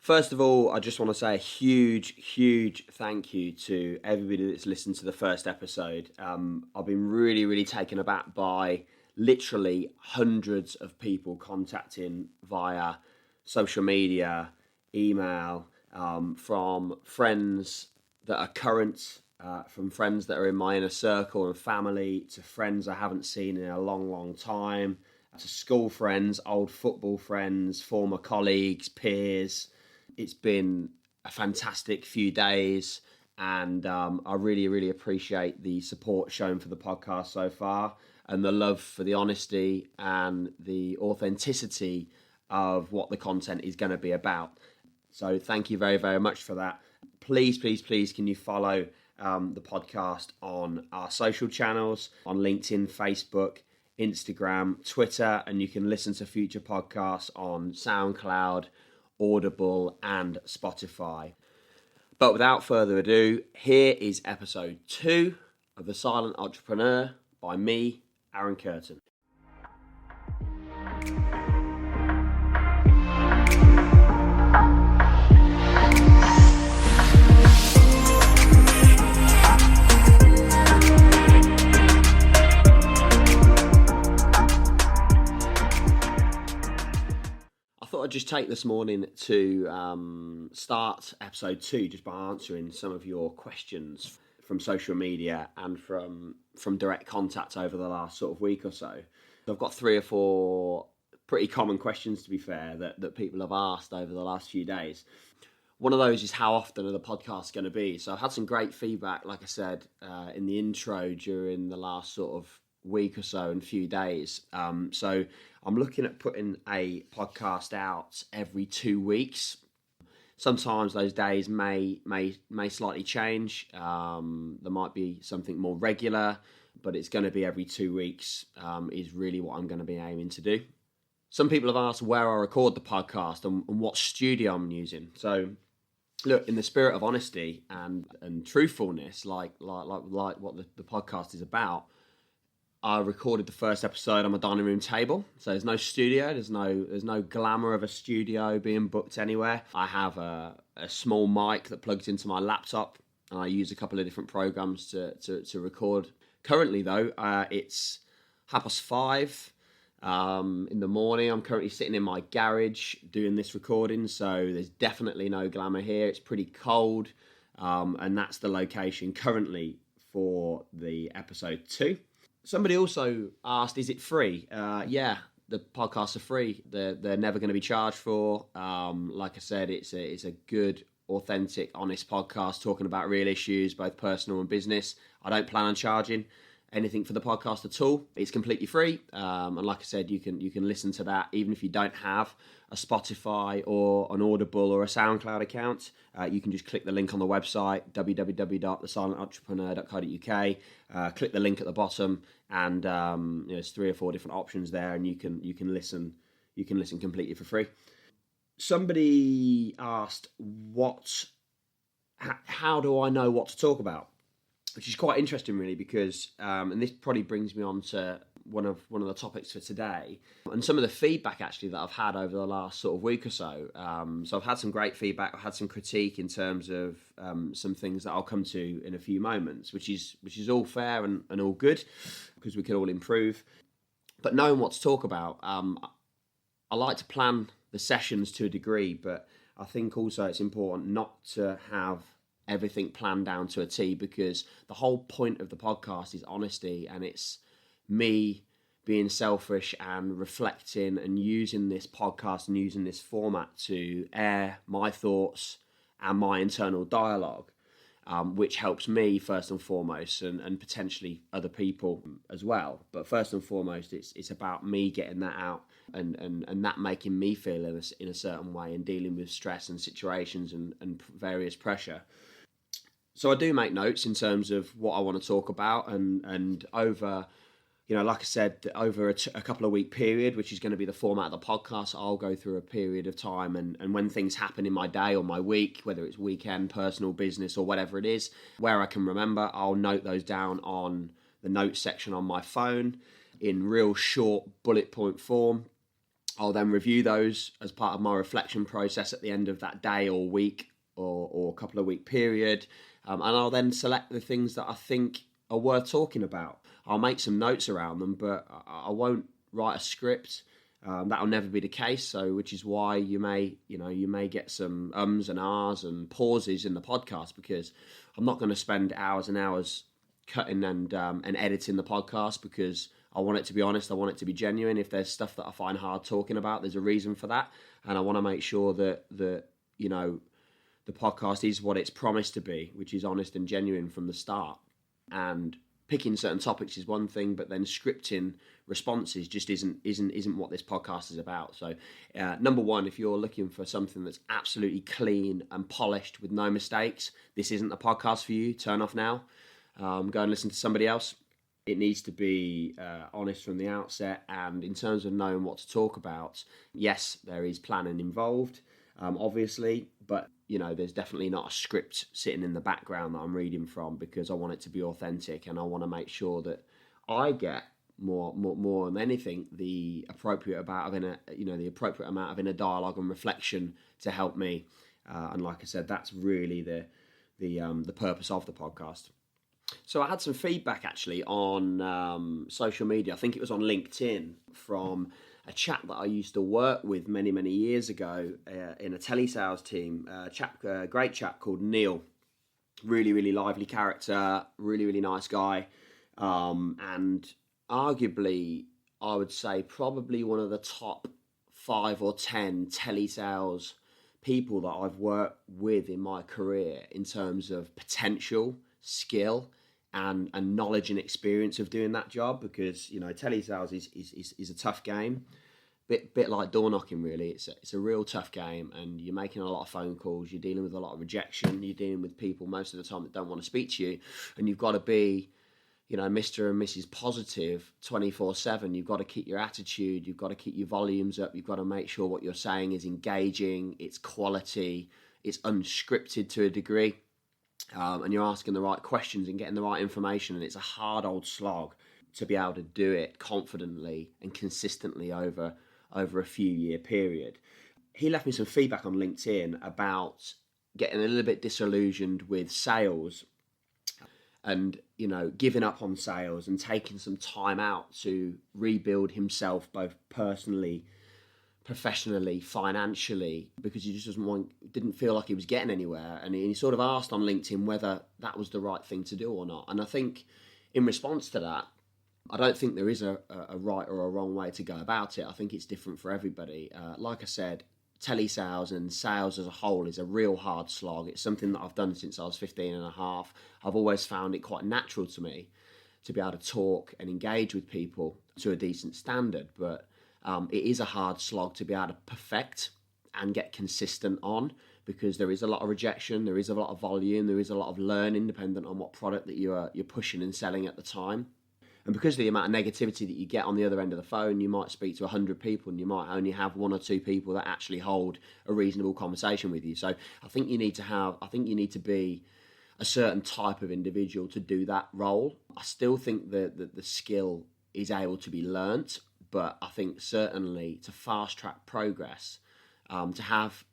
First of all, I just want to say a huge thank you to everybody that's listened to the first episode. I've been really taken aback by literally hundreds of people contacting via social media, email, from friends that are current, from friends that are in my inner circle and family, to friends I haven't seen in a long time, to school friends, old football friends, former colleagues, peers. It's been a fantastic few days, and I really appreciate the support shown for the podcast so far, and the love for the honesty and the authenticity of what the content is going to be about. So thank you very much for that. Please, can you follow the podcast on our social channels, on LinkedIn, Facebook, Instagram, Twitter, and you can listen to future podcasts on SoundCloud, Audible and Spotify. But without further ado, here is episode 2 of The Silent Entrepreneur by me, Aaron Curtin. I'd just take this morning to start episode 2 just by answering some of your questions from social media and from direct contact over the last sort of week or so. I've got 3 or 4 pretty common questions, to be fair, that people have asked over the last few days. One of those is, how often are the podcasts going to be? So I've had some great feedback, like I said, in the intro during the last sort of week or so and few days. So I'm looking at putting a podcast out every 2 weeks. Sometimes those days may slightly change. There might be something more regular, but it's going to be every 2 weeks, is really what I'm going to be aiming to do. Some people have asked where I record the podcast and what studio I'm using. So look, in the spirit of honesty and truthfulness, like what the podcast is about, I recorded the first episode on my dining room table. So there's no studio, there's no glamour of a studio being booked anywhere. I have a small mic that plugs into my laptop, and I use a couple of different programs to record. Currently though, it's 5:30 in the morning. I'm currently sitting in my garage doing this recording, so there's definitely no glamour here. It's pretty cold, and that's the location currently for the episode 2. Somebody also asked, is it free? Yeah, the podcasts are free. They're never going to be charged for. Like I said, it's a good, authentic, honest podcast talking about real issues, both personal and business. I don't plan on charging anything for the podcast at all. It's completely free, and like I said, you can listen to that even if you don't have a Spotify or an Audible or a SoundCloud account. You can just click the link on the website, www.thesilententrepreneur.co.uk. Click the link at the bottom, and there's 3 or 4 different options there, and you can listen completely for free. Somebody asked, how do I know what to talk about? Which is quite interesting, really, because and this probably brings me on to one of the topics for today, and some of the feedback actually that I've had over the last sort of week or so. So I've had some great feedback. I've had some critique in terms of some things that I'll come to in a few moments, which is all fair and all good, because we can all improve. But knowing what to talk about, I like to plan the sessions to a degree, but I think also it's important not to have everything planned down to a T, because the whole point of the podcast is honesty, and it's me being selfish and reflecting and using this podcast and using this format to air my thoughts and my internal dialogue, which helps me first and foremost, and potentially other people as well. But first and foremost, it's about me getting that out and that making me feel in a certain way, and dealing with stress and situations and various pressure. So I do make notes in terms of what I want to talk about, and over, like I said, over a couple of week period, which is going to be the format of the podcast, I'll go through a period of time, and when things happen in my day or my week, whether it's weekend, personal, business, or whatever it is, where I can remember, I'll note those down on the notes section on my phone in real short bullet point form. I'll then review those as part of my reflection process at the end of that day or week or a couple of week period. And I'll then select the things that I think are worth talking about. I'll make some notes around them, but I won't write a script. That'll never be the case. So, which is why you may get some ums and ahs and pauses in the podcast, because I'm not going to spend hours and hours cutting and editing the podcast, because I want it to be honest. I want it to be genuine. If there's stuff that I find hard talking about, there's a reason for that, and I want to make sure that the podcast is what it's promised to be, which is honest and genuine from the start. And picking certain topics is one thing, but then scripting responses just isn't what this podcast is about. So, number one, if you're looking for something that's absolutely clean and polished with no mistakes, this isn't the podcast for you. Turn off now. Go and listen to somebody else. It needs to be honest from the outset. And in terms of knowing what to talk about, yes, there is planning involved, obviously, but there's definitely not a script sitting in the background that I'm reading from, because I want it to be authentic, and I want to make sure that I get more than anything the appropriate amount of inner dialogue and reflection to help me. And like I said, that's really the purpose of the podcast. So I had some feedback actually on social media. I think it was on LinkedIn, from a chap that I used to work with many, many years ago in a telesales team. A great chap called Neil. Really, really lively character. Really, really nice guy. And arguably, I would say probably one of the top 5 or 10 telesales people that I've worked with in my career in terms of potential, skill, and knowledge and experience of doing that job, because telesales is a tough game, bit like door knocking really. It's a real tough game, and you're making a lot of phone calls, you're dealing with a lot of rejection, you're dealing with people most of the time that don't want to speak to you, and you've got to be Mr. and Mrs. Positive 24/7. You've got to keep your attitude, you've got to keep your volumes up, you've got to make sure what you're saying is engaging, it's quality, it's unscripted to a degree. And you're asking the right questions and getting the right information, and it's a hard old slog to be able to do it confidently and consistently over a few year period. He left me some feedback on LinkedIn about getting a little bit disillusioned with sales, and giving up on sales and taking some time out to rebuild himself, both personally, professionally, financially, because he just didn't feel like he was getting anywhere. And he sort of asked on LinkedIn whether that was the right thing to do or not. And I think in response to that, I don't think there is a right or a wrong way to go about it. I think it's different for everybody. Like I said, telesales and sales as a whole is a real hard slog. It's something that I've done since I was 15 and a half. I've always found it quite natural to me to be able to talk and engage with people to a decent standard, but it is a hard slog to be able to perfect and get consistent on, because there is a lot of rejection, there is a lot of volume, there is a lot of learning dependent on what product that you're pushing and selling at the time. And because of the amount of negativity that you get on the other end of the phone, you might speak to 100 people and you might only have 1 or 2 people that actually hold a reasonable conversation with you. So I think you need to be a certain type of individual to do that role. I still think that the skill is able to be learnt, but I think certainly to fast track progress, to have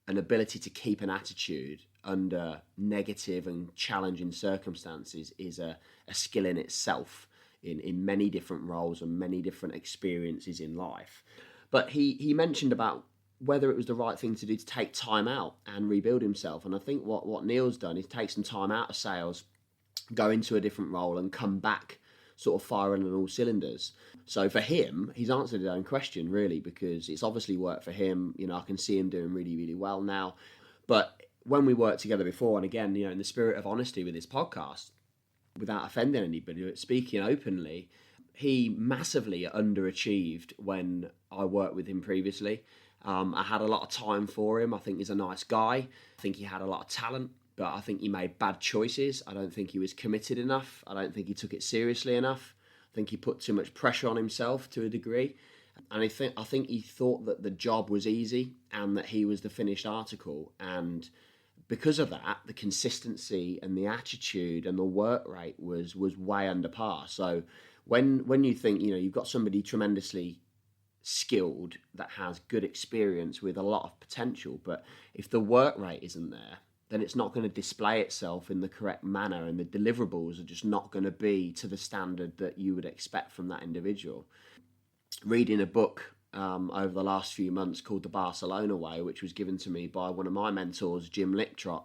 an ability to keep an attitude under negative and challenging circumstances is a skill in itself in many different roles and many different experiences in life. But he mentioned about whether it was the right thing to do to take time out and rebuild himself. And I think what Neil's done is take some time out of sales, go into a different role and come back sort of firing on all cylinders. So for him, he's answered his own question really, because it's obviously worked for him. I can see him doing really, really well now. But when we worked together before, and again, in the spirit of honesty with this podcast, without offending anybody, but speaking openly, he massively underachieved when I worked with him previously. I had a lot of time for him. I think he's a nice guy. I think he had a lot of talent, but I think he made bad choices. I don't think he was committed enough. I don't think he took it seriously enough. I think he put too much pressure on himself to a degree. And I think he thought that the job was easy and that he was the finished article. And because of that, the consistency and the attitude and the work rate was way under par. So when you think, you've got somebody tremendously skilled, that has good experience with a lot of potential. But if the work rate isn't there, then it's not going to display itself in the correct manner, and the deliverables are just not going to be to the standard that you would expect from that individual. Reading a book over the last few months called The Barcelona Way, which was given to me by one of my mentors, Jim Licktrop,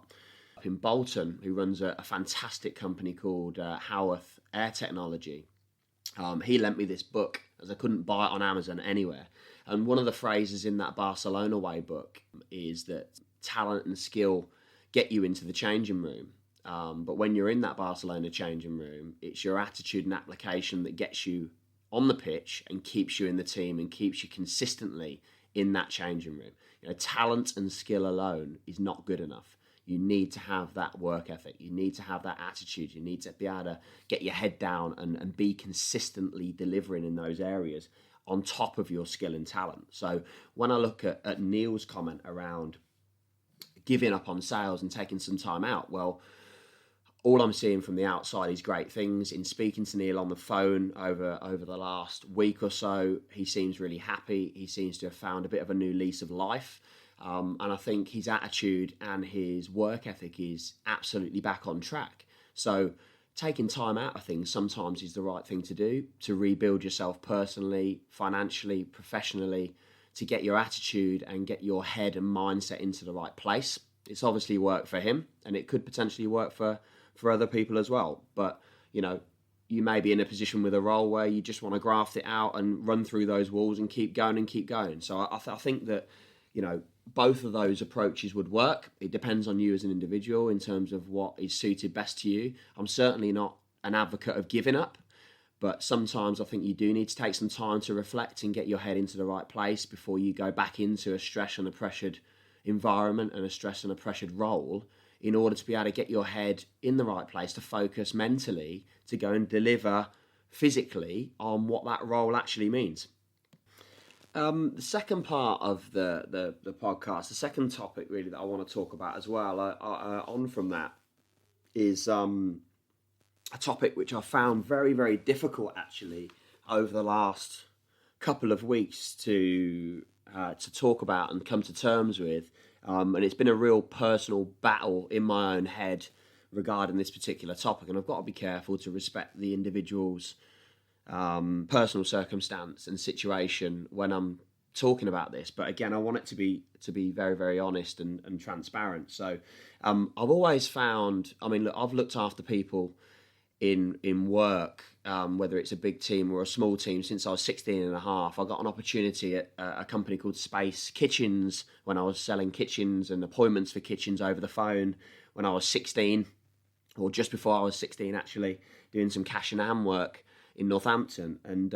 up in Bolton, who runs a fantastic company called Howarth Air Technology. He lent me this book, as I couldn't buy it on Amazon anywhere. And one of the phrases in that Barcelona Way book is that talent and skill get you into the changing room. But when you're in that Barcelona changing room, it's your attitude and application that gets you on the pitch and keeps you in the team and keeps you consistently in that changing room. Talent and skill alone is not good enough. You need to have that work ethic. You need to have that attitude. You need to be able to get your head down and be consistently delivering in those areas on top of your skill and talent. So when I look at Neil's comment around giving up on sales and taking some time out, well, all I'm seeing from the outside is great things. In speaking to Neil on the phone over the last week or so, he seems really happy. He seems to have found a bit of a new lease of life. And I think his attitude and his work ethic is absolutely back on track. So taking time out of things sometimes is the right thing to do, to rebuild yourself personally, financially, professionally, to get your attitude and get your head and mindset into the right place. It's obviously worked for him, and it could potentially work for other people as well. But, you may be in a position with a role where you just want to graft it out and run through those walls and keep going. So I think that, both of those approaches would work. It depends on you as an individual in terms of what is suited best to you. I'm certainly not an advocate of giving up, but sometimes I think you do need to take some time to reflect and get your head into the right place before you go back into a stress and a pressured environment and a stress and a pressured role, in order to be able to get your head in the right place, to focus mentally, to go and deliver physically on what that role actually means. The second part of the podcast, the second topic really that I want to talk about as well, on from that, is a topic which I found very, very difficult actually over the last couple of weeks to talk about and come to terms with. And it's been a real personal battle in my own head regarding this particular topic. And I've got to be careful to respect the individual's personal circumstance and situation when I'm talking about this. But again, I want it to be very, very honest and transparent. So I've always found, look, I've looked after people in work, whether it's a big team or a small team, since I was 16 and a half. I got an opportunity at a company called Space Kitchens when I was selling kitchens and appointments for kitchens over the phone when I was 16, or just before I was 16 actually, doing some cash and hand work in Northampton, and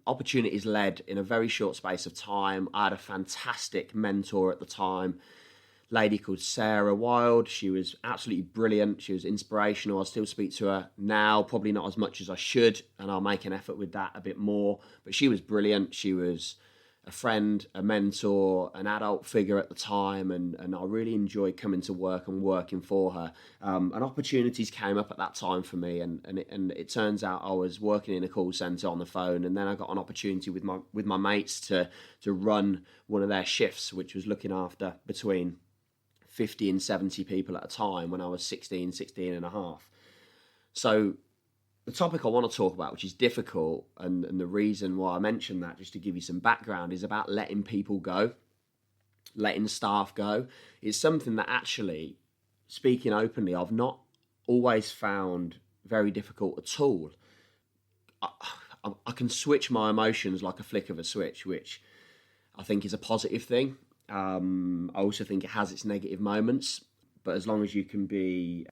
opportunities led in a very short space of time. I had a fantastic mentor at the time, lady called Sarah Wild. She was absolutely brilliant. She was inspirational. I still speak to her now, probably not as much as I should, and I'll make an effort with that a bit more. But she was brilliant. She was a friend, a mentor, an adult figure at the time, and I really enjoyed coming to work and working for her. And opportunities came up at that time for me, and it turns out I was working in a call centre on the phone, and then I got an opportunity with my mates to run one of their shifts, which was looking after between 50 and 70 people at a time when I was 16 and a half. So the topic I want to talk about, which is difficult, and the reason why I mentioned that, just to give you some background, is about letting people go, letting staff go. It's something that actually, speaking openly, I've not always found very difficult at all. I can switch my emotions like a flick of a switch, which I think is a positive thing. I also think it has its negative moments, but as long as you can be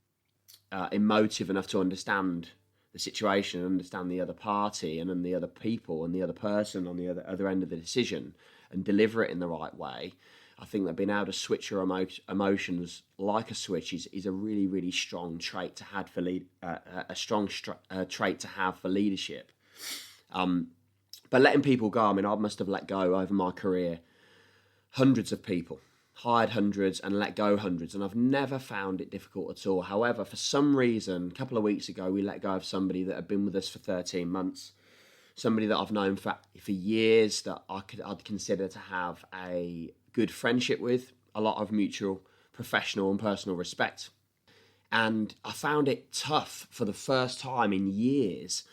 emotive enough to understand the situation, understand the other party and then the other people and the other person on the other end of the decision, and deliver it in the right way, I think that being able to switch your emotions like a switch is a really, really strong trait to have for trait to have for leadership. But letting people go, I must have let go over my career hundreds of people, hired hundreds and let go hundreds, and I've never found it difficult at all. However, for some reason, a couple of weeks ago, we let go of somebody that had been with us for 13 months. somebody that I've known for years, that I'd consider to have a good friendship with, a lot of mutual professional and personal respect. And I found it tough for the first time in years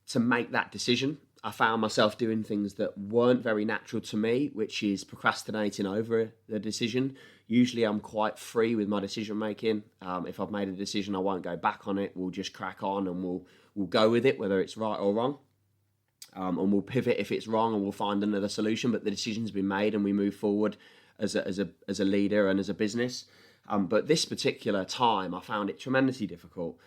to make that decision. I found myself doing things that weren't very natural to me, which is procrastinating over the decision. Usually I'm quite free with my decision making. If I've made a decision, I won't go back on it. We'll just crack on and we'll go with it, whether it's right or wrong. And we'll pivot if it's wrong, and we'll find another solution. But the decision's been made, and we move forward as a leader and as a business. But this particular time, I found it tremendously difficult.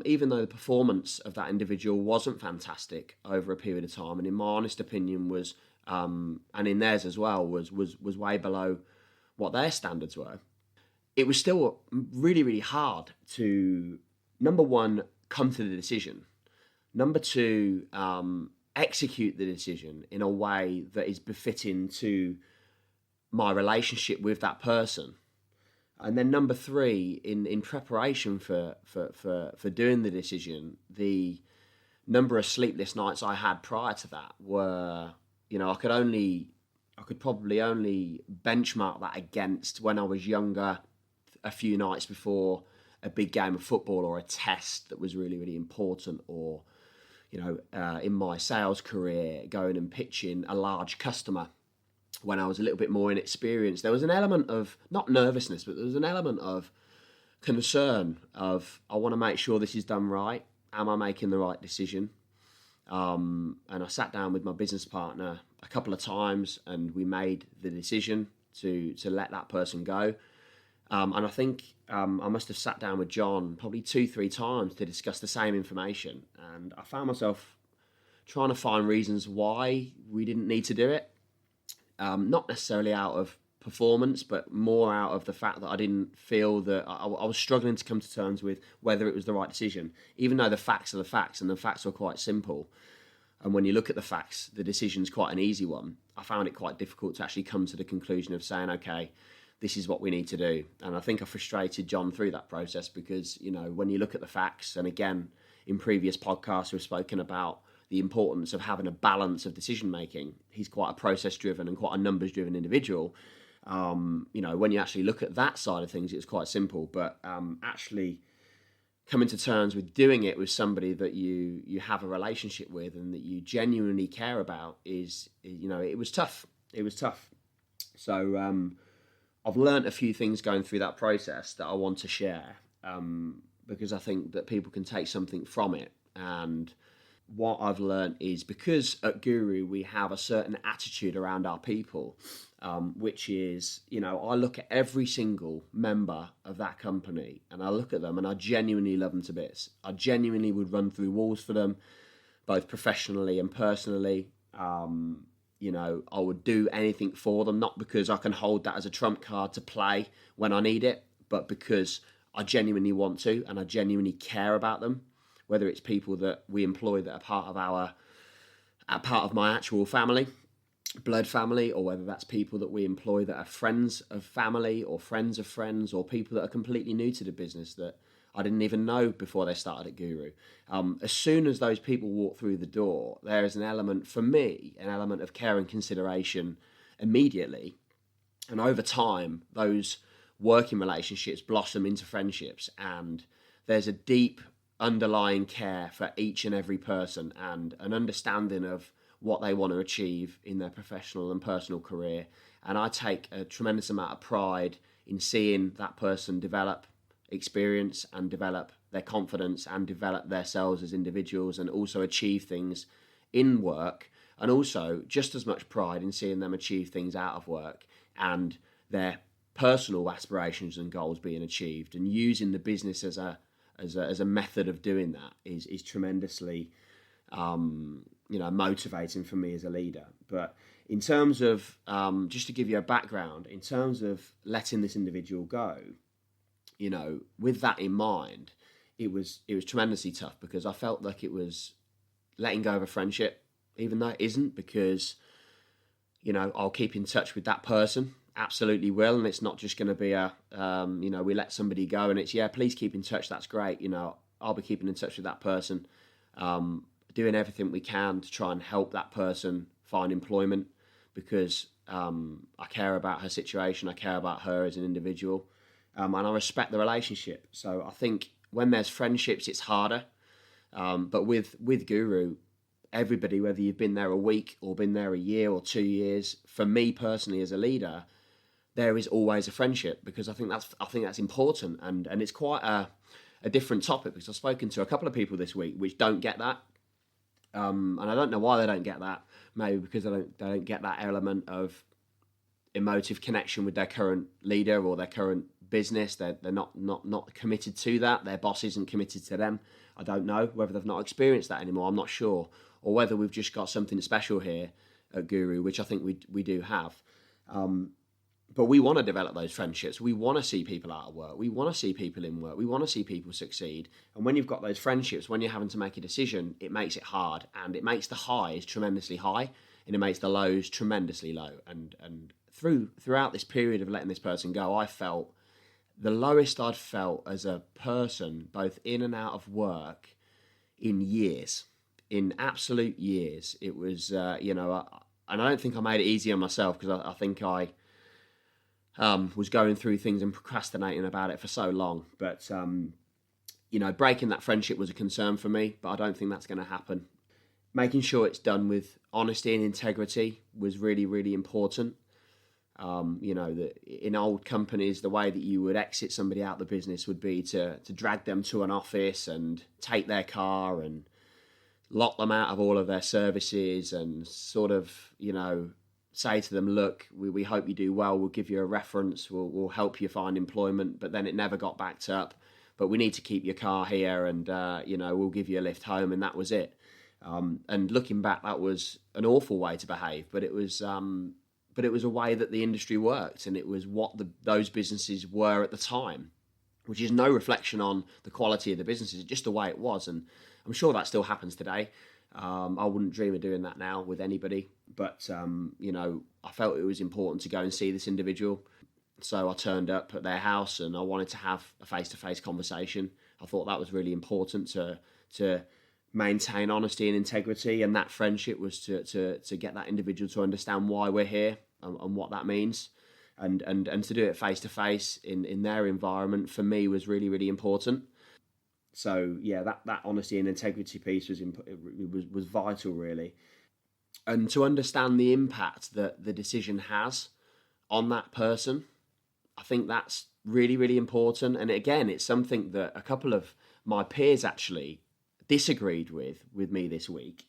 Even though the performance of that individual wasn't fantastic over a period of time, and in my honest opinion was, and in theirs as well, was way below what their standards were. It was still really, really hard to, number one, come to the decision. Number two, execute the decision in a way that is befitting to my relationship with that person. And then number three, in preparation for doing the decision, the number of sleepless nights I had prior to that were, I could probably only benchmark that against when I was younger, a few nights before a big game of football or a test that was really, really important, or, in my sales career, going and pitching a large customer when I was a little bit more inexperienced. There was an element of, not nervousness, but there was an element of concern of, I want to make sure this is done right. Am I making the right decision? And I sat down with my business partner a couple of times, and we made the decision to let that person go. And I think I must have sat down with John probably 2-3 times to discuss the same information. And I found myself trying to find reasons why we didn't need to do it. Not necessarily out of performance, but more out of the fact that I didn't feel that I was struggling to come to terms with whether it was the right decision, even though the facts are the facts, and the facts are quite simple. And when you look at the facts, the decision's quite an easy one. I found it quite difficult to actually come to the conclusion of saying, okay, this is what we need to do. And I think I frustrated John through that process because, when you look at the facts, and again, in previous podcasts, we've spoken about the importance of having a balance of decision making. He's quite a process driven and quite a numbers driven individual. When you actually look at that side of things, it's quite simple, but actually coming to terms with doing it with somebody that you have a relationship with and that you genuinely care about it was tough. It was tough. So I've learned a few things going through that process that I want to share, because I think that people can take something from it. And what I've learned is, because at Guru we have a certain attitude around our people, which is, I look at every single member of that company and I look at them and I genuinely love them to bits. I genuinely would run through walls for them, both professionally and personally. I would do anything for them, not because I can hold that as a trump card to play when I need it, but because I genuinely want to and I genuinely care about them. Whether it's people that we employ that are part of my actual family, blood family, or whether that's people that we employ that are friends of family or friends of friends, or people that are completely new to the business that I didn't even know before they started at Guru. As soon as those people walk through the door, there is an element, for me, an element of care and consideration immediately. And over time, those working relationships blossom into friendships, and there's a deep underlying care for each and every person and an understanding of what they want to achieve in their professional and personal career. And I take a tremendous amount of pride in seeing that person develop experience and develop their confidence and develop themselves as individuals, and also achieve things in work, and also just as much pride in seeing them achieve things out of work and their personal aspirations and goals being achieved, and using the business as a method of doing that is tremendously motivating for me as a leader. But in terms of just to give you a background, in terms of letting this individual go, with that in mind, it was tremendously tough, because I felt like it was letting go of a friendship, even though it isn't, because I'll keep in touch with that person. Absolutely will. And it's not just going to be we let somebody go and it's, please keep in touch. That's great. I'll be keeping in touch with that person. doing everything we can to try and help that person find employment, because I care about her situation, I care about her as an individual, and I respect the relationship. So I think when there's friendships, it's harder. But with Guru, everybody, whether you've been there a week or been there a year or 2 years, for me personally as a leader, there is always a friendship, because I think that's important, and it's quite a different topic, because I've spoken to a couple of people this week which don't get that, and I don't know why they don't get that. Maybe because they don't get that element of emotive connection with their current leader or their current business. They're not committed to that. Their boss isn't committed to them. I don't know whether they've not experienced that anymore. I'm not sure, or whether we've just got something special here at Guru, which I think we do have. But we want to develop those friendships. We want to see people out of work. We want to see people in work. We want to see people succeed. And when you've got those friendships, when you're having to make a decision, it makes it hard, and it makes the highs tremendously high, and it makes the lows tremendously low. And throughout this period of letting this person go, I felt the lowest I'd felt as a person, both in and out of work, in years, in absolute years. It was, and I don't think I made it easy on myself, because I think I was going through things and procrastinating about it for so long. But, breaking that friendship was a concern for me, but I don't think that's going to happen. Making sure it's done with honesty and integrity was really, really important. That in old companies, the way that you would exit somebody out of the business would be to drag them to an office and take their car and lock them out of all of their services, and sort of, say to them, look, we hope you do well, we'll give you a reference, we'll help you find employment. But then it never got backed up. But we need to keep your car here, and we'll give you a lift home, and that was it. And looking back, that was an awful way to behave, but it was a way that the industry worked, and it was what those businesses were at the time, which is no reflection on the quality of the businesses, just the way it was. And I'm sure that still happens today. I wouldn't dream of doing that now with anybody, but I felt it was important to go and see this individual. So I turned up at their house, and I wanted to have a face-to-face conversation. I thought that was really important to maintain honesty and integrity, and that friendship was to get that individual to understand why we're here, and what that means, and to do it face-to-face in their environment, for me, was really, really important. So yeah, that honesty and integrity piece was vital, really, and to understand the impact that the decision has on that person. I think that's really, really important. And again, it's something that a couple of my peers actually disagreed with me this week,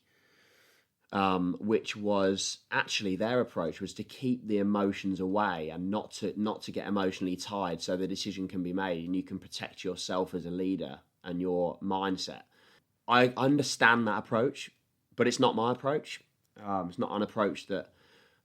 which was actually their approach was to keep the emotions away, and not to get emotionally tied, so the decision can be made and you can protect yourself as a leader and your mindset. I understand that approach, but it's not my approach. It's not an approach that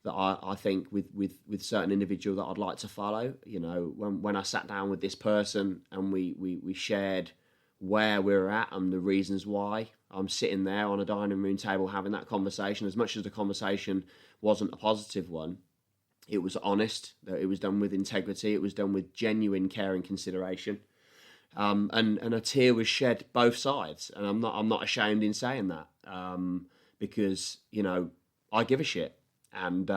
I think with certain individual that I'd like to follow. When I sat down with this person and we shared where we're at and the reasons why, I'm sitting there on a dining room table having that conversation. As much as the conversation wasn't a positive one, it was honest, it was done with integrity, it was done with genuine care and consideration. And a tear was shed both sides, and I'm not ashamed in saying that, because I give a shit, and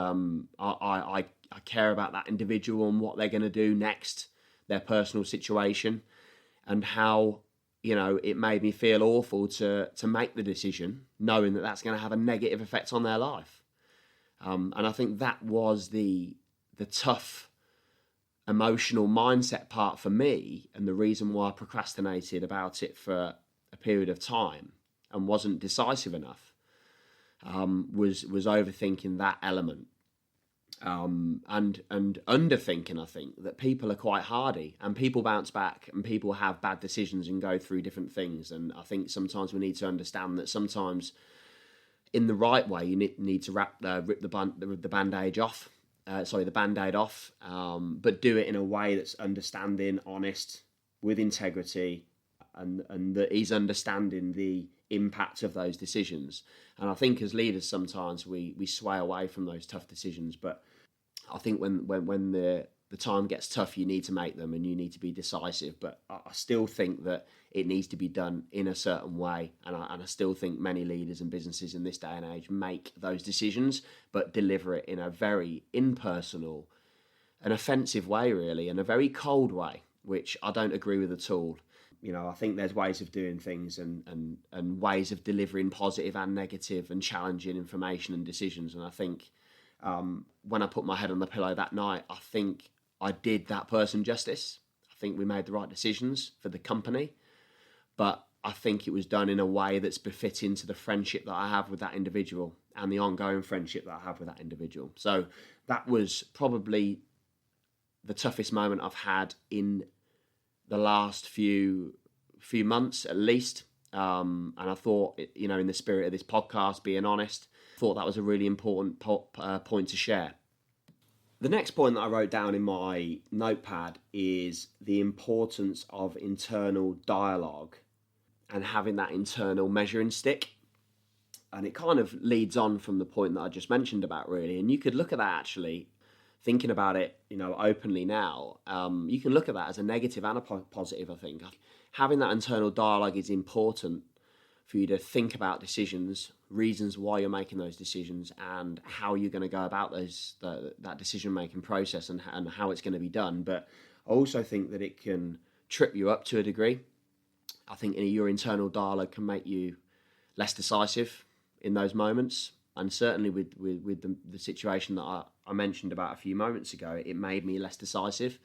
I care about that individual and what they're going to do next, their personal situation, and how it made me feel awful to make the decision, knowing that that's going to have a negative effect on their life, and I think that was the tough emotional mindset part for me, and the reason why I procrastinated about it for a period of time and wasn't decisive enough, was overthinking that element, and underthinking. I think that people are quite hardy, and people bounce back, and people have bad decisions and go through different things, and I think sometimes we need to understand that sometimes in the right way you need to rip the band-aid off. The Band-Aid off, but do it in a way that's understanding, honest, with integrity, and that he's understanding the impact of those decisions. And I think as leaders, sometimes we sway away from those tough decisions. But I think when the time gets tough, you need to make them and you need to be decisive. But I still think that it needs to be done in a certain way. And I still think many leaders and businesses in this day and age make those decisions, but deliver it in a very impersonal, an offensive way, really, and a very cold way, which I don't agree with at all. I think there's ways of doing things and ways of delivering positive and negative and challenging information and decisions. And I think when I put my head on the pillow that night, I think I did that person justice. I think we made the right decisions for the company, but I think it was done in a way that's befitting to the friendship that I have with that individual and the ongoing friendship that I have with that individual. So that was probably the toughest moment I've had in the last few months, at least. And I thought, in the spirit of this podcast, being honest, thought that was a really important point to share. The next point that I wrote down in my notepad is the importance of internal dialogue and having that internal measuring stick. And it kind of leads on from the point that I just mentioned about, really. And you could look at that, actually, thinking about it, openly now. You can look at that as a negative and a positive, I think. Having that internal dialogue is important for you to think about decisions, reasons why you're making those decisions, and how you're going to go about that decision-making process and how it's going to be done. But I also think that it can trip you up to a degree. I think your internal dialogue can make you less decisive in those moments. And certainly with the situation that I mentioned about a few moments ago, it made me less decisive.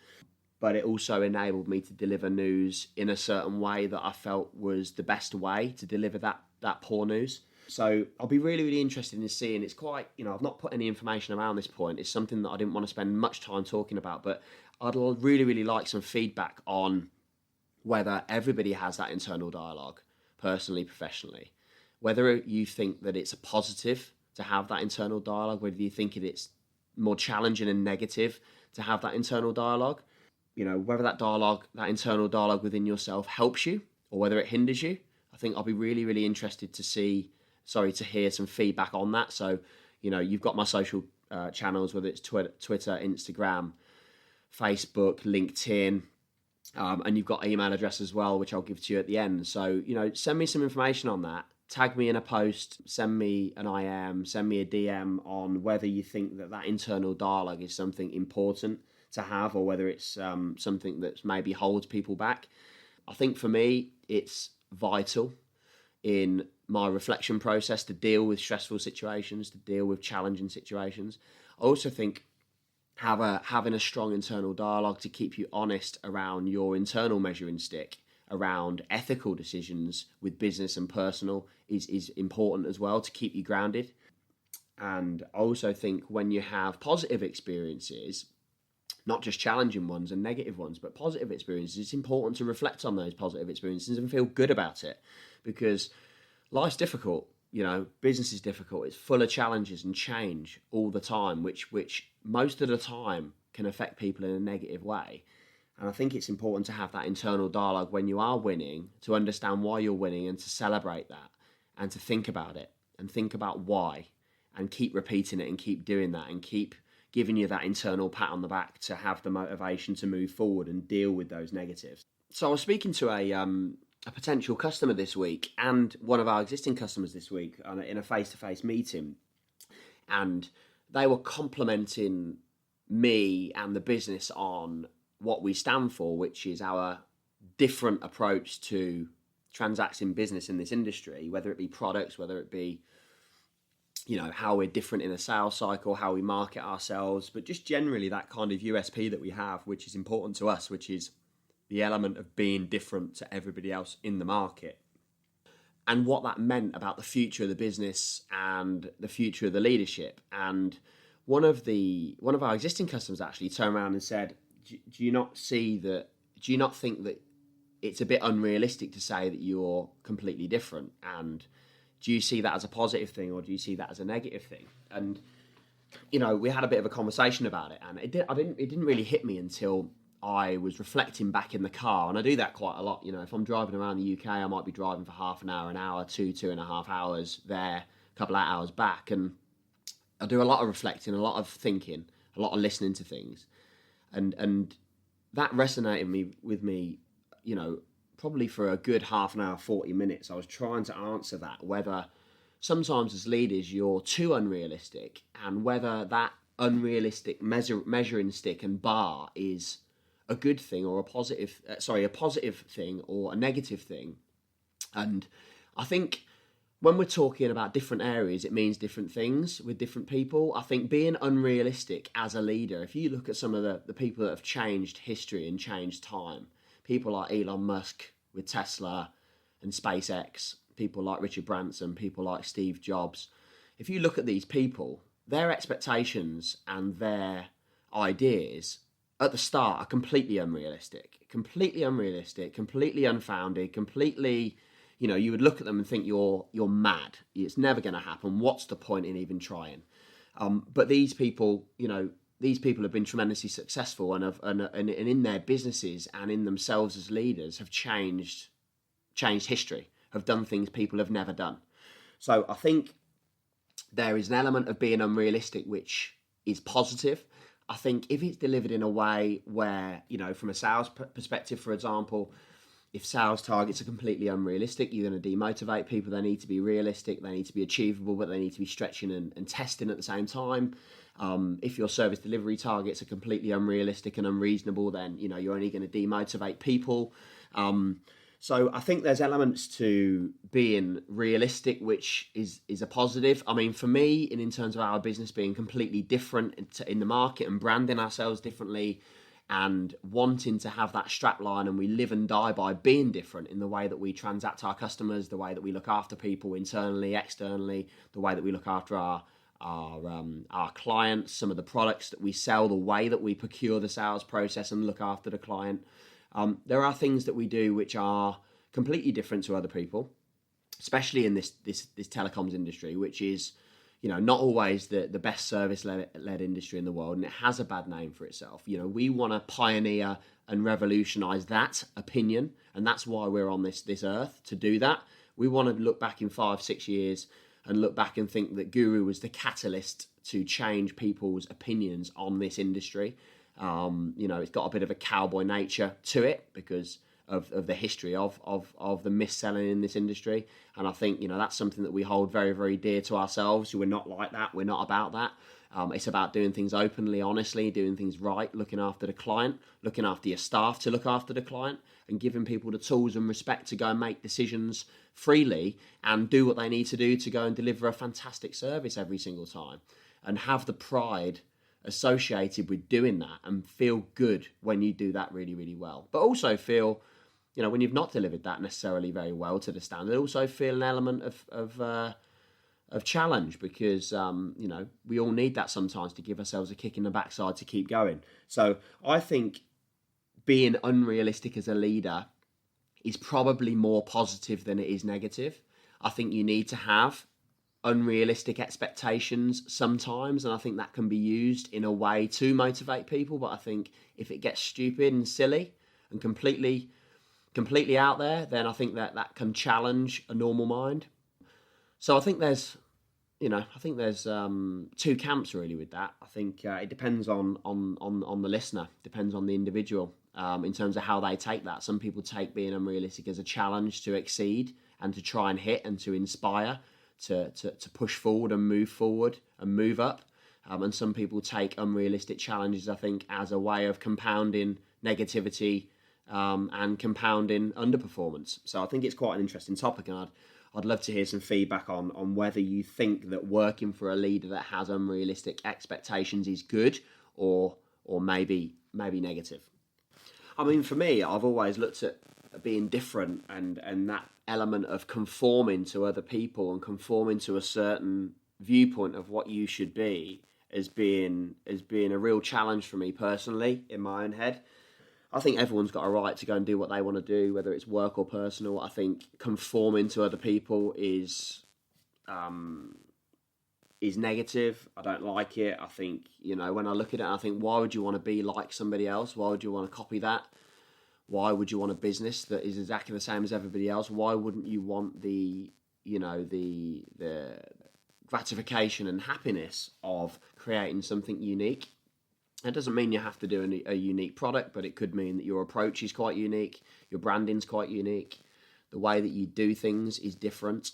But it also enabled me to deliver news in a certain way that I felt was the best way to deliver that poor news. So I'll be really, really interested in seeing. It's quite, I've not put any information around this point. It's something that I didn't want to spend much time talking about, but I'd really, really like some feedback on whether everybody has that internal dialogue, personally, professionally. Whether you think that it's a positive to have that internal dialogue, whether you think it's more challenging and negative to have that internal dialogue. Whether that internal dialogue within yourself helps you or whether it hinders you. I think I'll be really, really interested to hear some feedback on that. So, you've got my social channels, whether it's Twitter, Instagram, Facebook, LinkedIn, and you've got email address as well, which I'll give to you at the end. So, send me some information on that. Tag me in a post, send me an IM, send me a DM on whether you think that internal dialogue is something important to have or whether it's something that maybe holds people back. I think for me, it's vital in my reflection process to deal with stressful situations, to deal with challenging situations. I also think having a strong internal dialogue to keep you honest around your internal measuring stick, around ethical decisions with business and personal is important as well to keep you grounded. And I also think when you have positive experiences, not just challenging ones and negative ones, but positive experiences, it's important to reflect on those positive experiences and feel good about it, because life's difficult, business is difficult. It's full of challenges and change all the time, which most of the time can affect people in a negative way. And I think it's important to have that internal dialogue when you are winning, to understand why you're winning and to celebrate that and to think about it and think about why and keep repeating it and keep doing that and keep giving you that internal pat on the back to have the motivation to move forward and deal with those negatives. So I was speaking to a potential customer this week and one of our existing customers this week in a face-to-face meeting, and they were complimenting me and the business on what we stand for, which is our different approach to transacting business in this industry, whether it be products, whether it be how we're different in a sales cycle, how we market ourselves, but just generally that kind of USP that we have, which is important to us, which is the element of being different to everybody else in the market, and what that meant about the future of the business and the future of the leadership. And one of our existing customers actually turned around and said, do you not think that it's a bit unrealistic to say that you're completely different? And do you see that as a positive thing or do you see that as a negative thing? And, we had a bit of a conversation about it, and it didn't really hit me until I was reflecting back in the car. And I do that quite a lot. If I'm driving around the UK, I might be driving for half an hour, 2.5 hours there, a couple of hours back. And I do a lot of reflecting, a lot of thinking, a lot of listening to things. and that resonated with me, probably for a good half an hour, 40 minutes. I was trying to answer that, whether sometimes as leaders you're too unrealistic, and whether that unrealistic measuring stick and bar is a good thing or a positive thing or a negative thing. And I think when we're talking about different areas, it means different things with different people. I think being unrealistic as a leader, if you look at some of the people that have changed history and changed time, people like Elon Musk with Tesla and SpaceX, people like Richard Branson, people like Steve Jobs, if you look at these people, their expectations and their ideas at the start are completely unrealistic, completely unfounded, completely, you would look at them and think you're mad. It's never going to happen. What's the point in even trying? But these people, have been tremendously successful and in their businesses and in themselves as leaders have changed history, have done things people have never done. So I think there is an element of being unrealistic which is positive. I think if it's delivered in a way where, from a sales perspective, for example, if sales targets are completely unrealistic, you're going to demotivate people. They need to be realistic, they need to be achievable, but they need to be stretching and testing at the same time. If your service delivery targets are completely unrealistic and unreasonable, then you're only going to demotivate people. So I think there's elements to being realistic, which is a positive. I mean, for me, in terms of our business being completely different in the market and branding ourselves differently and wanting to have that strap line, and we live and die by being different in the way that we transact our customers, the way that we look after people internally, externally, the way that we look after our clients, some of the products that we sell, the way that we procure the sales process and look after the client. There are things that we do which are completely different to other people, especially in this telecoms industry, which is, not always the best service-led industry in the world, and it has a bad name for itself. We want to pioneer and revolutionise that opinion, and that's why we're on this earth, to do that. We want to look back in 5-6 years and look back and think that Guru was the catalyst to change people's opinions on this industry. It's got a bit of a cowboy nature to it because of the history of the mis-selling in this industry. And I think, that's something that we hold very, very dear to ourselves. We're not like that. We're not about that. It's about doing things openly, honestly, doing things right, looking after the client, looking after your staff to look after the client, and giving people the tools and respect to go and make decisions freely and do what they need to do to go and deliver a fantastic service every single time, and have the pride associated with doing that and feel good when you do that really, really well. But also feel, when you've not delivered that necessarily very well to the standard, also feel an element of challenge because, we all need that sometimes to give ourselves a kick in the backside to keep going. So I think being unrealistic as a leader is probably more positive than it is negative. I think you need to have unrealistic expectations sometimes, and I think that can be used in a way to motivate people. But I think if it gets stupid and silly and completely out there, then I think that can challenge a normal mind. So I think there's two camps really with that. I think it depends on the listener, depends on the individual in terms of how they take that. Some people take being unrealistic as a challenge to exceed and to try and hit and to inspire, to push forward and move up. And some people take unrealistic challenges, I think, as a way of compounding negativity and compounding underperformance. So I think it's quite an interesting topic, and I'd love to hear some feedback on whether you think that working for a leader that has unrealistic expectations is good or maybe negative. I mean, for me, I've always looked at being different and that element of conforming to other people and conforming to a certain viewpoint of what you should be as being a real challenge for me personally in my own head. I think everyone's got a right to go and do what they want to do, whether it's work or personal. I think conforming to other people is negative. I don't like it. I think, when I look at it, I think, why would you want to be like somebody else? Why would you want to copy that? Why would you want a business that is exactly the same as everybody else? Why wouldn't you want the gratification and happiness of creating something unique? It doesn't mean you have to do a unique product, but it could mean that your approach is quite unique, your branding's quite unique, the way that you do things is different,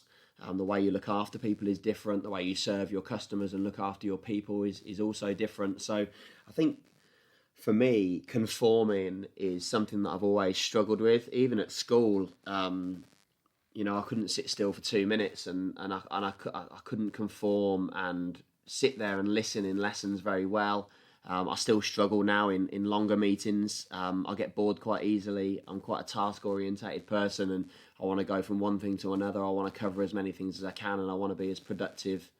the way you look after people is different, the way you serve your customers and look after your people is also different. So I think for me, conforming is something that I've always struggled with, even at school. I couldn't sit still for 2 minutes, and I couldn't conform and sit there and listen in lessons very well. I still struggle now in longer meetings. I get bored quite easily. I'm quite a task orientated person, and I want to go from one thing to another. I want to cover as many things as I can, and I want to be as productive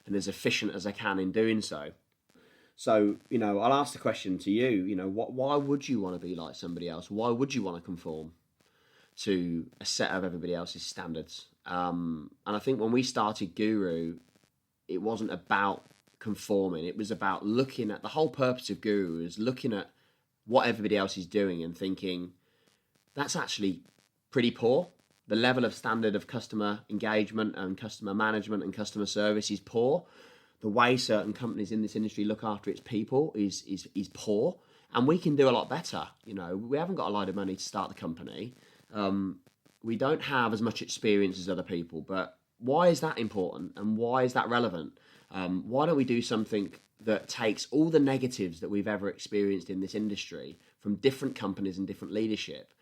and as efficient as I can in doing so. So, I'll ask the question to you, why would you want to be like somebody else? Why would you want to conform to a set of everybody else's standards? And I think when we started Guru, it wasn't about conforming. It was about looking at the whole purpose of Guru is looking at what everybody else is doing and thinking, that's actually pretty poor. The level of standard of customer engagement and customer management and customer service is poor. The way certain companies in this industry look after its people is poor, and we can do a lot better. We haven't got a lot of money to start the company. We don't have as much experience as other people, but why is that important and why is that relevant? Why don't we do something that takes all the negatives that we've ever experienced in this industry from different companies and different leadership,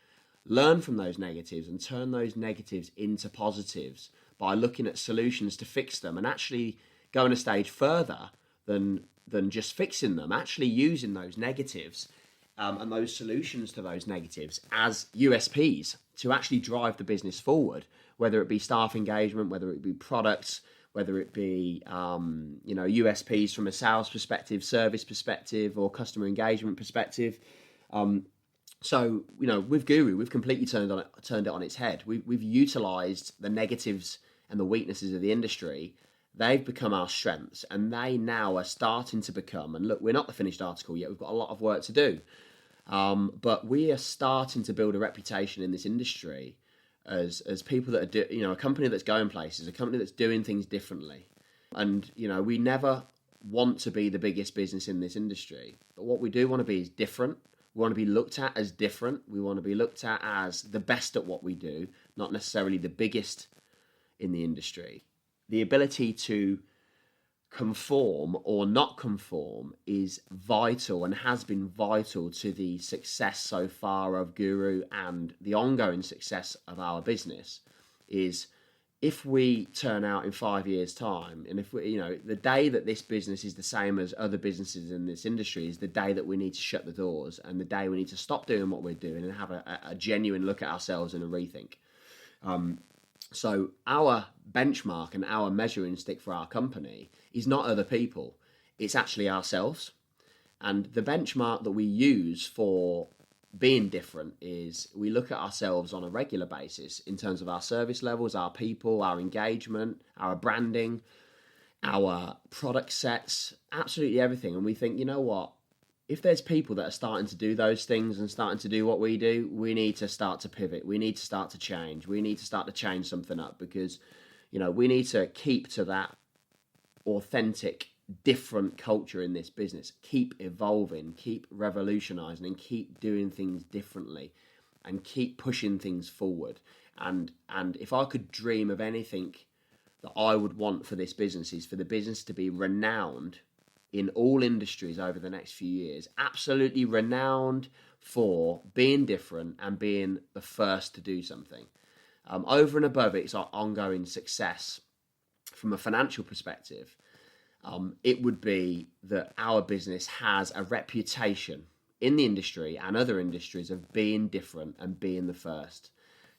learn from those negatives and turn those negatives into positives by looking at solutions to fix them, and actually going a stage further than just fixing them, actually using those negatives and those solutions to those negatives as USPs to actually drive the business forward, whether it be staff engagement, whether it be products, whether it be USPs from a sales perspective, service perspective, or customer engagement perspective. So with Guru, we've completely turned it on its head. We've utilised the negatives and the weaknesses of the industry. They've become our strengths, and they now are starting to become, and look, we're not the finished article yet, we've got a lot of work to do, but we are starting to build a reputation in this industry as people that are, a company that's going places, a company that's doing things differently. And, we never want to be the biggest business in this industry, but what we do want to be is different. We want to be looked at as different. We want to be looked at as the best at what we do, not necessarily the biggest in the industry. The ability to conform or not conform is vital and has been vital to the success so far of Guru and the ongoing success of our business. Is if we turn out in 5 years' time, and if we, the day that this business is the same as other businesses in this industry is the day that we need to shut the doors, and the day we need to stop doing what we're doing and have a genuine look at ourselves and a rethink. So our benchmark and our measuring stick for our company is not other people, it's actually ourselves. And the benchmark that we use for being different is we look at ourselves on a regular basis in terms of our service levels, our people, our engagement, our branding, our product sets, absolutely everything. And we think, you know what? If there's people that are starting to do those things and starting to do what we do, we need to start to pivot. We need to start to change. We need to start to change something up because, we need to keep to that authentic, different culture in this business. Keep evolving, keep revolutionizing, and keep doing things differently, and keep pushing things forward. And if I could dream of anything that I would want for this business is for the business to be renowned in all industries over the next few years, absolutely renowned for being different and being the first to do something. Over and above it's our ongoing success from a financial perspective. It would be that our business has a reputation in the industry and other industries of being different and being the first.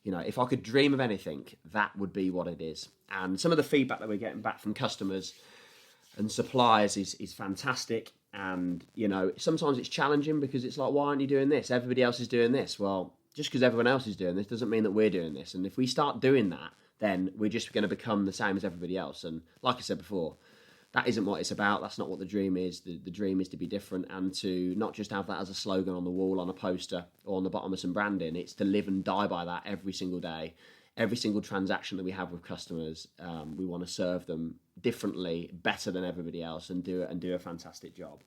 If I could dream of anything, that would be what it is. And some of the feedback that we're getting back from customers and suppliers is fantastic. And, sometimes it's challenging because it's like, why aren't you doing this? Everybody else is doing this. Well, just because everyone else is doing this doesn't mean that we're doing this. And if we start doing that, then we're just going to become the same as everybody else. And like I said before, that isn't what it's about. That's not what the dream is. The dream is to be different and to not just have that as a slogan on the wall, on a poster, or on the bottom of some branding. It's to live and die by that every single day. Every single transaction that we have with customers, we want to serve them differently, better than everybody else, and do a fantastic job.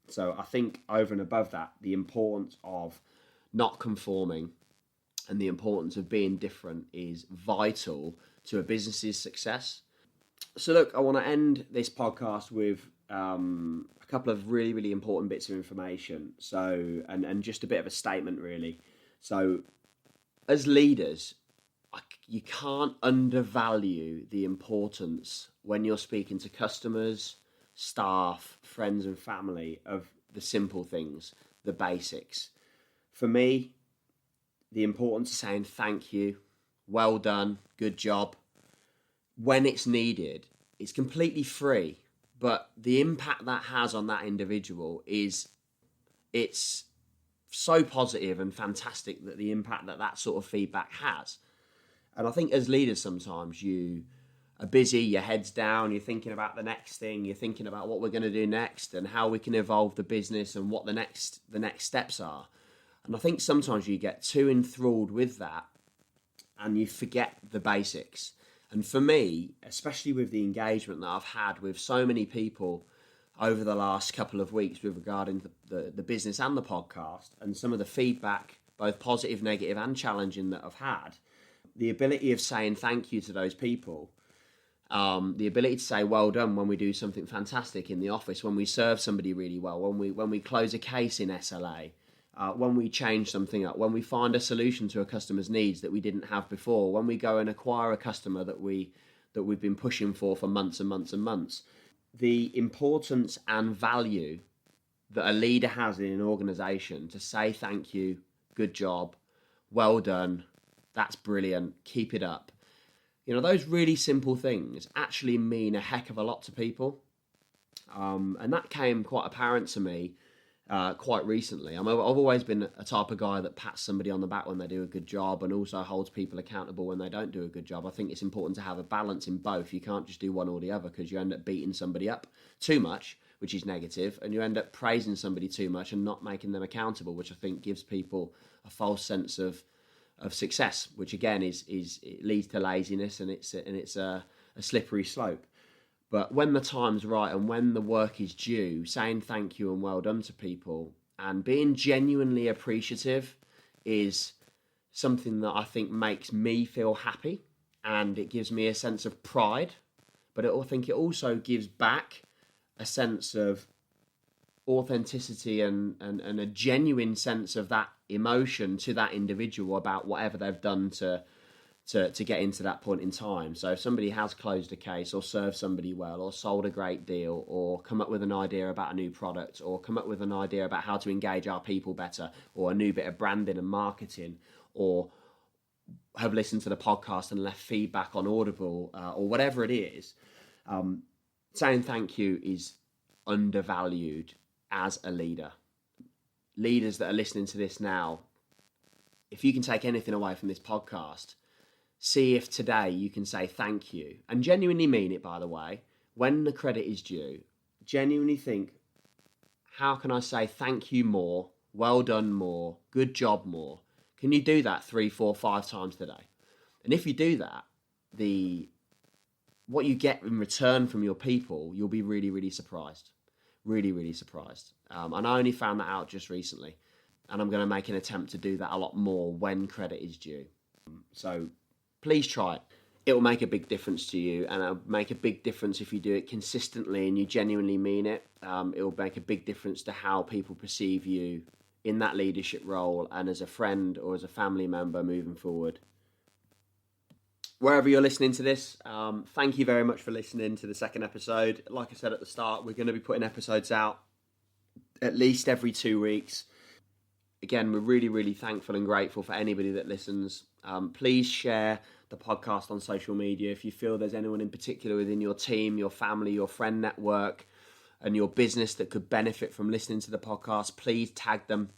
So I think over and above that, the importance of not conforming and the importance of being different is vital to a business's success. So look, I want to end this podcast with a couple of really, really important bits of information. So, and just a bit of a statement, really. So, as leaders, you can't undervalue the importance when you're speaking to customers, staff, friends, and family of the simple things, the basics. For me, the importance of saying thank you, well done, good job, when it's needed, it's completely free. But the impact that has on that individual it's so positive and fantastic, that the impact that sort of feedback has. And I think as leaders, sometimes you are busy, your head's down, you're thinking about the next thing, you're thinking about what we're going to do next and how we can evolve the business and what the next steps are. And I think sometimes you get too enthralled with that and you forget the basics. And for me, especially with the engagement that I've had with so many people over the last couple of weeks with regarding the business and the podcast, and some of the feedback, both positive, negative and challenging, that I've had, the ability of saying thank you to those people, the ability to say well done when we do something fantastic in the office, when we serve somebody really well, when we close a case in SLA, when we change something up, when we find a solution to a customer's needs that we didn't have before, when we go and acquire a customer that we've been pushing for months and months and months. The importance and value that a leader has in an organization to say thank you, good job, well done, that's brilliant, keep it up. Those really simple things actually mean a heck of a lot to people. And that came quite apparent to me quite recently. I've always been a type of guy that pats somebody on the back when they do a good job and also holds people accountable when they don't do a good job. I think it's important to have a balance in both. You can't just do one or the other, because you end up beating somebody up too much, which is negative, and you end up praising somebody too much and not making them accountable, which I think gives people a false sense of success, which again it leads to laziness, and it's a slippery slope. But when the time's right and when the work is due, saying thank you and well done to people and being genuinely appreciative is something that I think makes me feel happy, and it gives me a sense of pride. But I think it also gives back a sense of authenticity and a genuine sense of that emotion to that individual about whatever they've done to get into that point in time. So if somebody has closed a case or served somebody well or sold a great deal or come up with an idea about a new product or come up with an idea about how to engage our people better or a new bit of branding and marketing, or have listened to the podcast and left feedback on Audible or whatever it is, saying thank you is undervalued as a leader. Leaders that are listening to this now, if you can take anything away from this podcast, see if today you can say thank you, and genuinely mean it, by the way, when the credit is due. Genuinely think, how can I say thank you more, well done more, good job more? Can you do that 3, 4, 5 times today? And if you do that, what you get in return from your people, you'll be really, really surprised. Really, really surprised. And I only found that out just recently. And I'm going to make an attempt to do that a lot more when credit is due. So please try it. It will make a big difference to you, and it'll make a big difference if you do it consistently and you genuinely mean it. It will make a big difference to how people perceive you in that leadership role and as a friend or as a family member moving forward. Wherever you're listening to this, thank you very much for listening to the second episode. Like I said at the start, we're going to be putting episodes out at least every 2 weeks. Again, we're really, really thankful and grateful for anybody that listens. Please share the podcast on social media. If you feel there's anyone in particular within your team, your family, your friend network, and your business that could benefit from listening to the podcast, please tag them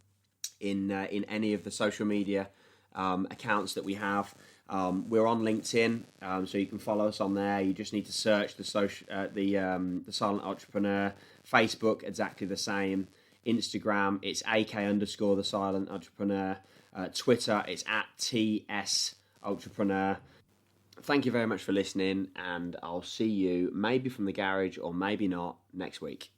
in any of the social media accounts that we have. We're on LinkedIn, so you can follow us on there. You just need to search the Silent Entrepreneur. Facebook, exactly the same. Instagram, it's AK_ the Silent Entrepreneur. Twitter, it's @TS Entrepreneur. Thank you very much for listening, and I'll see you maybe from the garage or maybe not next week.